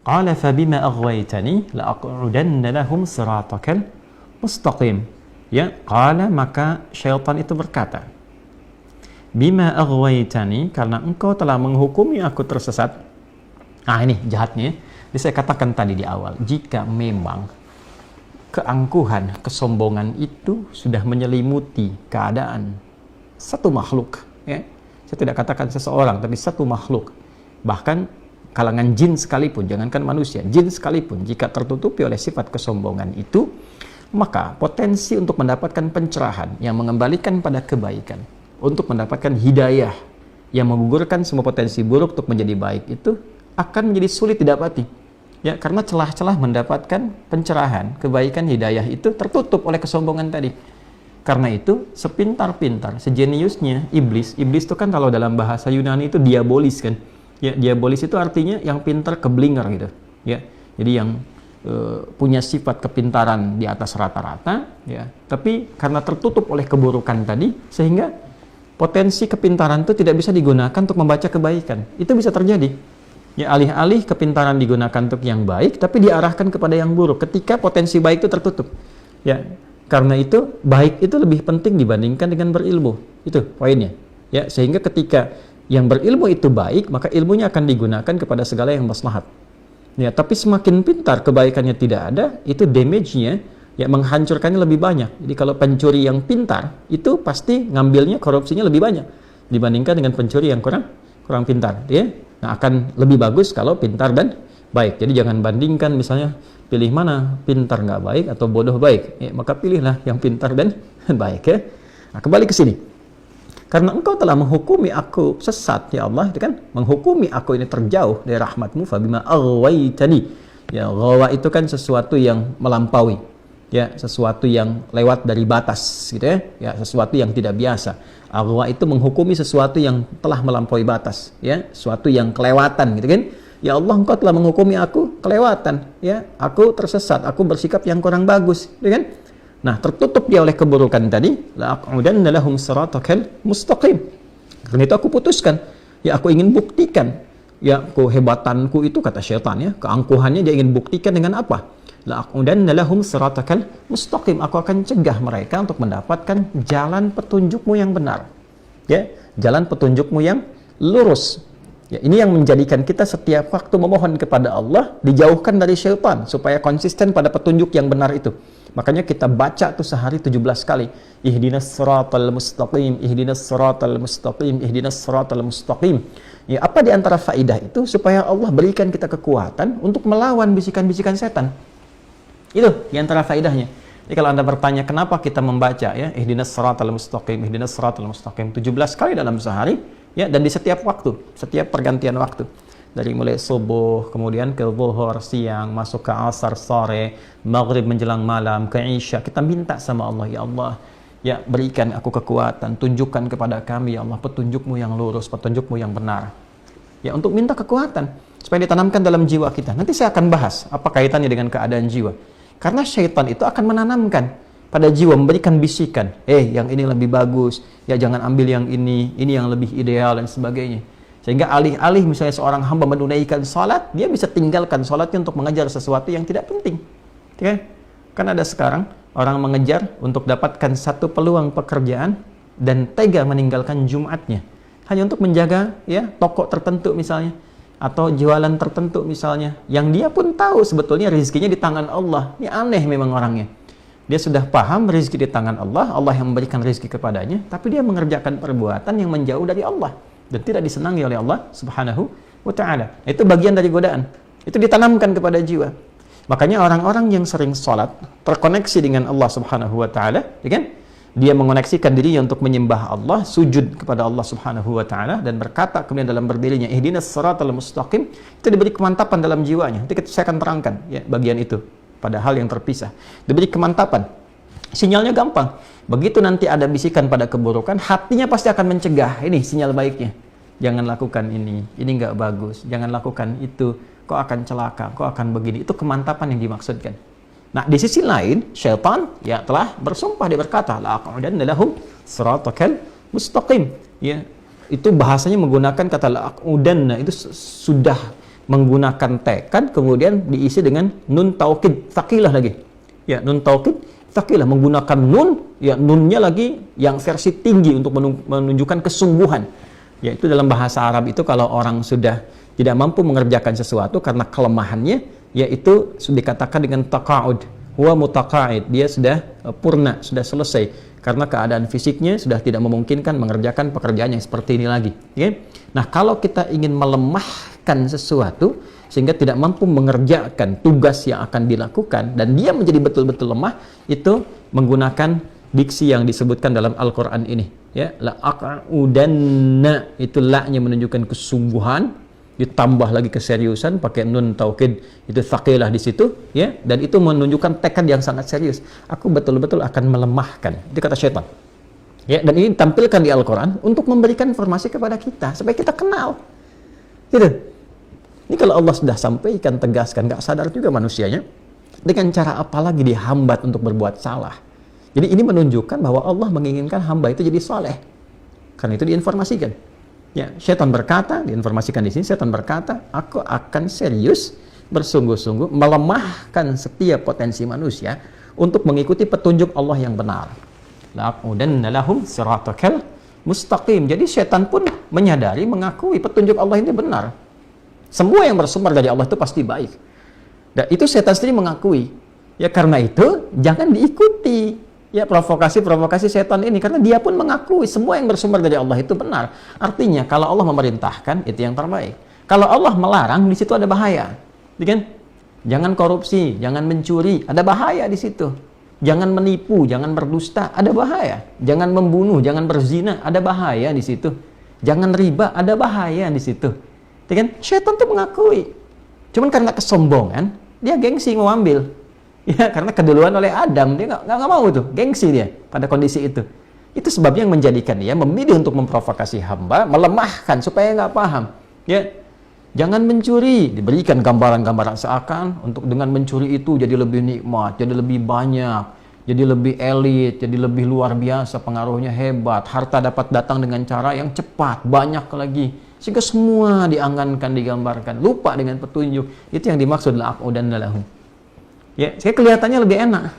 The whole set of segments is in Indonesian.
Qala fabima aghwaytani la'aq'udanna lahum siratakal mustaqim. Ya, qala, maka syaitan itu berkata, bima aghwaytani, karena engkau telah menghukumi aku tersesat. Nah, ini jahatnya. Jadi saya katakan tadi di awal, jika memang keangkuhan, kesombongan itu sudah menyelimuti keadaan satu makhluk, ya. Saya tidak katakan seseorang, tapi satu makhluk. Bahkan kalangan jin sekalipun, jangankan manusia, jin sekalipun, jika tertutupi oleh sifat kesombongan itu, maka potensi untuk mendapatkan pencerahan yang mengembalikan pada kebaikan, untuk mendapatkan hidayah yang menggugurkan semua potensi buruk untuk menjadi baik, itu akan menjadi sulit didapati. Ya, karena celah-celah mendapatkan pencerahan, kebaikan, hidayah itu tertutup oleh kesombongan tadi. Karena itu, sepintar-pintar, sejeniusnya iblis itu kan kalau dalam bahasa Yunani itu diabolis kan. Ya, diabolis itu artinya yang pintar keblinger gitu. Ya, jadi yang punya sifat kepintaran di atas rata-rata, ya. Tapi karena tertutup oleh keburukan tadi, sehingga potensi kepintaran itu tidak bisa digunakan untuk membaca kebaikan. Itu bisa terjadi. Ya, alih-alih kepintaran digunakan untuk yang baik, tapi diarahkan kepada yang buruk ketika potensi baik itu tertutup. Ya, karena itu baik itu lebih penting dibandingkan dengan berilmu. Itu poinnya. Ya, sehingga ketika yang berilmu itu baik, maka ilmunya akan digunakan kepada segala yang maslahat. Ya, tapi semakin pintar kebaikannya tidak ada, itu damage-nya, ya, menghancurkannya lebih banyak. Jadi kalau pencuri yang pintar, itu pasti ngambilnya, korupsinya lebih banyak dibandingkan dengan pencuri yang kurang pintar, ya. Nah, akan lebih bagus kalau pintar dan baik. Jadi jangan bandingkan misalnya pilih mana, pintar nggak baik atau bodoh baik. Ya, maka pilihlah yang pintar dan baik, ya. Nah, kembali ke sini. Karena engkau telah menghukumi aku sesat, ya Allah, itu kan, menghukumi aku ini terjauh dari rahmatmu, fabima aghwaytani. Ya, ghawa itu kan sesuatu yang melampaui, ya, sesuatu yang lewat dari batas, gitu ya. Ya, sesuatu yang tidak biasa. Aghwa itu menghukumi sesuatu yang telah melampaui batas, ya, sesuatu yang kelewatan, gitu kan. Ya Allah, engkau telah menghukumi aku kelewatan, ya, aku tersesat, aku bersikap yang kurang bagus, gitu kan. Nah, tertutup dia oleh keburukan tadi, la'aq'udanna lahum siratakal mustaqim. Karena itu aku putuskan, ya, aku ingin buktikan, ya, kehebatanku itu, kata syaitan, ya, keangkuhannya dia ingin buktikan dengan apa? La'aq'udanna lahum siratakal mustaqim. Aku akan cegah mereka untuk mendapatkan jalan petunjukmu yang benar, ya, jalan petunjukmu yang lurus. Ya, ini yang menjadikan kita setiap waktu memohon kepada Allah dijauhkan dari syaitan supaya konsisten pada petunjuk yang benar itu. Makanya kita baca tuh sehari 17 kali. Ihdinas siratal mustaqim, ihdinas siratal mustaqim, ihdinas siratal mustaqim. Ya, apa di antara faidah itu? Supaya Allah berikan kita kekuatan untuk melawan bisikan-bisikan setan. Itu di antara faidahnya. Jadi kalau Anda bertanya kenapa kita membaca, ya, ihdinas siratal mustaqim, ihdinas siratal mustaqim 17 kali dalam sehari, ya, dan di setiap waktu, setiap pergantian waktu. Dari mulai subuh, kemudian ke zuhur, siang, masuk ke asar, sore, maghrib menjelang malam, ke isya. Kita minta sama Allah, ya Allah, ya, berikan aku kekuatan, tunjukkan kepada kami, ya Allah, petunjukmu yang lurus, petunjukmu yang benar. Ya, untuk minta kekuatan, supaya ditanamkan dalam jiwa kita. Nanti saya akan bahas apa kaitannya dengan keadaan jiwa. Karena syaitan itu akan menanamkan pada jiwa, memberikan bisikan, yang ini lebih bagus, ya, jangan ambil yang ini yang lebih ideal, dan sebagainya. Sehingga alih-alih misalnya seorang hamba menunaikan salat, dia bisa tinggalkan salatnya untuk mengejar sesuatu yang tidak penting. Ya? Kan ada sekarang orang mengejar untuk dapatkan satu peluang pekerjaan dan tega meninggalkan Jumatnya hanya untuk menjaga, ya, toko tertentu misalnya, atau jualan tertentu misalnya, yang dia pun tahu sebetulnya rezekinya di tangan Allah. Ini aneh memang orangnya. Dia sudah paham rezeki di tangan Allah, Allah yang memberikan rezeki kepadanya, tapi dia mengerjakan perbuatan yang menjauh dari Allah dan tidak disenangi oleh Allah Subhanahu wa ta'ala. Itu bagian dari godaan. Itu ditanamkan kepada jiwa. Makanya orang-orang yang sering sholat terkoneksi dengan Allah Subhanahu wa ta'ala, ya kan? Dia mengoneksikan dirinya untuk menyembah Allah, sujud kepada Allah Subhanahu wa ta'ala, dan berkata kemudian dalam berdirinya, ihdinas siratal mustaqim, itu diberi kemantapan dalam jiwanya. Nanti saya akan terangkan, ya, bagian itu pada hal yang terpisah. Diberi kemantapan. Sinyalnya gampang. Begitu nanti ada bisikan pada keburukan, hatinya pasti akan mencegah. Ini sinyal baiknya. Jangan lakukan ini nggak bagus. Jangan lakukan itu, kau akan celaka, kau akan begini. Itu kemantapan yang dimaksudkan. Nah, di sisi lain, syaitan, ya, telah bersumpah, dia berkata, la'aq'udanna lahum siratakal mustaqim. Ya, itu bahasanya menggunakan kata la'aq'udanna, itu sudah menggunakan tekad kemudian diisi dengan nun taukid tsaqilah lagi. Ya, nun taukid tsaqilah menggunakan nun, ya nunnya lagi yang versi tinggi untuk menunjukkan kesungguhan. Yaitu dalam bahasa Arab itu kalau orang sudah tidak mampu mengerjakan sesuatu karena kelemahannya, yaitu sudah dikatakan dengan taqa'ud. Huwa mutaqa'id, dia sudah purna, sudah selesai karena keadaan fisiknya sudah tidak memungkinkan mengerjakan pekerjaan yang seperti ini lagi. Okay? Nah, kalau kita ingin melemahkan sesuatu sehingga tidak mampu mengerjakan tugas yang akan dilakukan dan dia menjadi betul-betul lemah, itu menggunakan diksi yang disebutkan dalam Al-Qur'an ini, ya, la aq'udanna, itu la-nya menunjukkan kesungguhan, ditambah lagi keseriusan pakai nun taukid, itu tsaqilah di situ, ya, dan itu menunjukkan tekad yang sangat serius. Aku betul-betul akan melemahkan. Itu kata syaitan. Ya, dan ini ditampilkan di Al-Qur'an untuk memberikan informasi kepada kita supaya kita kenal. Gitu. Ini kalau Allah sudah sampaikan, tegaskan, nggak sadar juga manusianya, dengan cara apa lagi dihambat untuk berbuat salah. Jadi ini menunjukkan bahwa Allah menginginkan hamba itu jadi saleh. Karena itu diinformasikan. Ya, syaitan berkata, diinformasikan di sini, syaitan berkata, aku akan serius, bersungguh-sungguh, melemahkan setiap potensi manusia untuk mengikuti petunjuk Allah yang benar. La'aqudanna lahum siratakal mustaqim. Jadi syaitan pun menyadari, mengakui petunjuk Allah ini benar. Semua yang bersumber dari Allah itu pasti baik. Dan itu syaitan sendiri mengakui. Ya karena itu, jangan diikuti. Ya, provokasi-provokasi setan ini, karena dia pun mengakui semua yang bersumber dari Allah itu benar. Artinya kalau Allah memerintahkan itu yang terbaik. Kalau Allah melarang, di situ ada bahaya. Kan? Jangan korupsi, jangan mencuri, ada bahaya di situ. Jangan menipu, jangan berdusta, ada bahaya. Jangan membunuh, jangan berzina, ada bahaya di situ. Jangan riba, ada bahaya di situ. Kan? Setan tuh mengakui. Cuman karena kesombongan, dia gengsi mau ambil. Ya, karena keduluan oleh Adam, dia nggak mau tuh, gengsi dia pada kondisi itu. Itu sebabnya yang menjadikan dia memilih untuk memprovokasi hamba, melemahkan supaya nggak paham. Ya, jangan mencuri, diberikan gambaran-gambaran seakan untuk dengan mencuri itu jadi lebih nikmat, jadi lebih banyak, jadi lebih elit, jadi lebih luar biasa, pengaruhnya hebat, harta dapat datang dengan cara yang cepat, banyak lagi, sehingga semua diangankan, digambarkan, lupa dengan petunjuk. Itu yang dimaksud la'aqudanna lahum. Ya, saya kelihatannya lebih enak.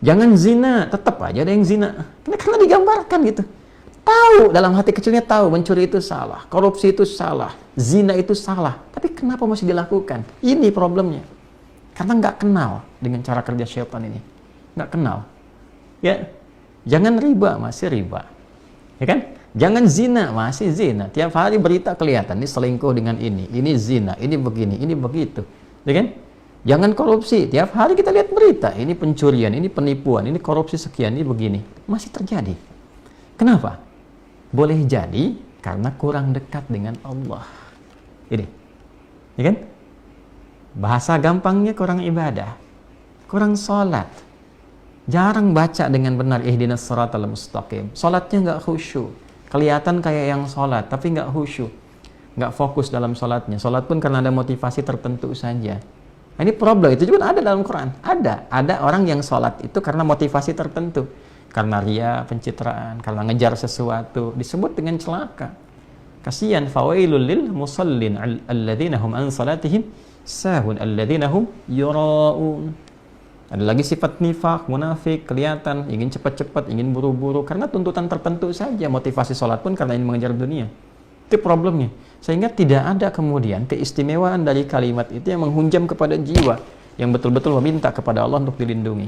Jangan zina, tetap aja ada yang zina. Karena digambarkan gitu. Tahu, dalam hati kecilnya tahu mencuri itu salah, korupsi itu salah, zina itu salah. Tapi kenapa masih dilakukan? Ini problemnya. Karena nggak kenal dengan cara kerja syaitan ini. Nggak kenal. Ya, jangan riba, masih riba. Ya kan? Jangan zina, masih zina. Tiap hari berita kelihatan, ini selingkuh dengan ini zina, ini begini, ini begitu. Ya kan? Jangan korupsi, tiap hari kita lihat berita, ini pencurian, ini penipuan, ini korupsi sekian, ini begini. Masih terjadi. Kenapa? Boleh jadi karena kurang dekat dengan Allah. Ini. Ya kan? Bahasa gampangnya kurang ibadah. Kurang sholat. Jarang baca dengan benar ihdinas siratal mustaqim. Sholatnya nggak khusyuk. Kelihatan kayak yang sholat, tapi nggak khusyuk. Nggak fokus dalam sholatnya. Sholat pun karena ada motivasi tertentu saja. Nah, ini problem, itu juga ada dalam Quran. Ada orang yang sholat itu karena motivasi tertentu. Karena ria, pencitraan, karena ngejar sesuatu. Disebut dengan celaka. Kasihan, fawailul lil musallin alladzina hum an salatihim sahun alladzina hum yura'un. Ada lagi sifat nifaq, munafik, kelihatan, ingin cepat-cepat, ingin buru-buru. Karena tuntutan tertentu saja. Motivasi sholat pun karena ingin mengejar dunia. Itu problemnya. Sehingga tidak ada kemudian keistimewaan dari kalimat itu yang menghunjam kepada jiwa yang betul-betul meminta kepada Allah untuk dilindungi.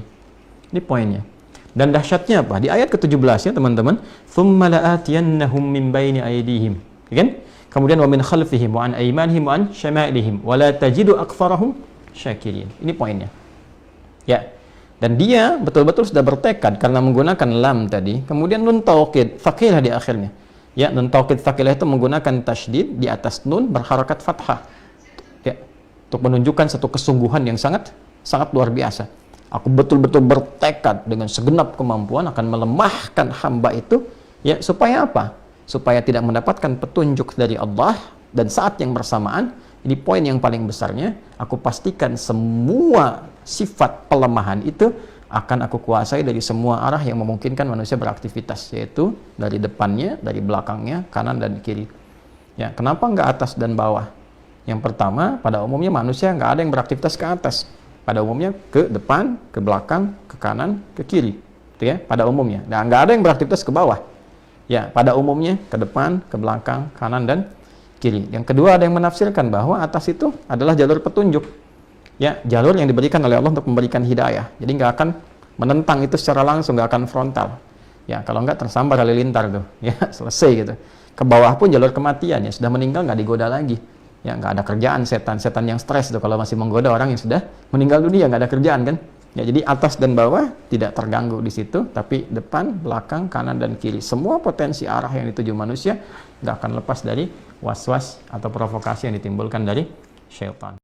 Ini poinnya. Dan dahsyatnya apa? Di ayat ke-17 ya teman-teman, "Tsumma la'atiyannahum min baini aydihim." Kan? Kemudian wa min khalfihim wa an aymanihim wa an syama'ilihim wa la tajidu aktsarahum syakirin. Ini poinnya. Ya. Dan dia betul-betul sudah bertekad karena menggunakan lam tadi, kemudian nun taukid, tsaqilah di akhirnya. Ya, nun taukid tsaqilah itu menggunakan tasydid di atas nun berharakat fathah. Ya, untuk menunjukkan satu kesungguhan yang sangat luar biasa. Aku betul-betul bertekad dengan segenap kemampuan akan melemahkan hamba itu, ya, supaya apa? Supaya tidak mendapatkan petunjuk dari Allah, dan saat yang bersamaan, ini poin yang paling besarnya, aku pastikan semua sifat pelemahan itu akan aku kuasai dari semua arah yang memungkinkan manusia beraktivitas, yaitu dari depannya, dari belakangnya, kanan dan kiri. Ya, kenapa nggak atas dan bawah? Yang pertama, pada umumnya manusia nggak ada yang beraktivitas ke atas. Pada umumnya ke depan, ke belakang, ke kanan, ke kiri. Itu ya, pada umumnya. Nah, nggak ada yang beraktivitas ke bawah. Ya, pada umumnya ke depan, ke belakang, kanan, dan kiri. Yang kedua, ada yang menafsirkan bahwa atas itu adalah jalur petunjuk. Ya, jalur yang diberikan oleh Allah untuk memberikan hidayah. Jadi nggak akan menentang itu secara langsung, nggak akan frontal. Ya, kalau nggak tersambar halilintar tuh. Ya, selesai gitu. Ke bawah pun jalur kematian, ya sudah meninggal nggak digoda lagi. Ya, nggak ada kerjaan, setan yang stres tuh kalau masih menggoda orang yang sudah meninggal dunia, nggak ada kerjaan kan. Ya, jadi atas dan bawah tidak terganggu di situ, tapi depan, belakang, kanan, dan kiri. Semua potensi arah yang dituju manusia nggak akan lepas dari was-was atau provokasi yang ditimbulkan dari syaitan.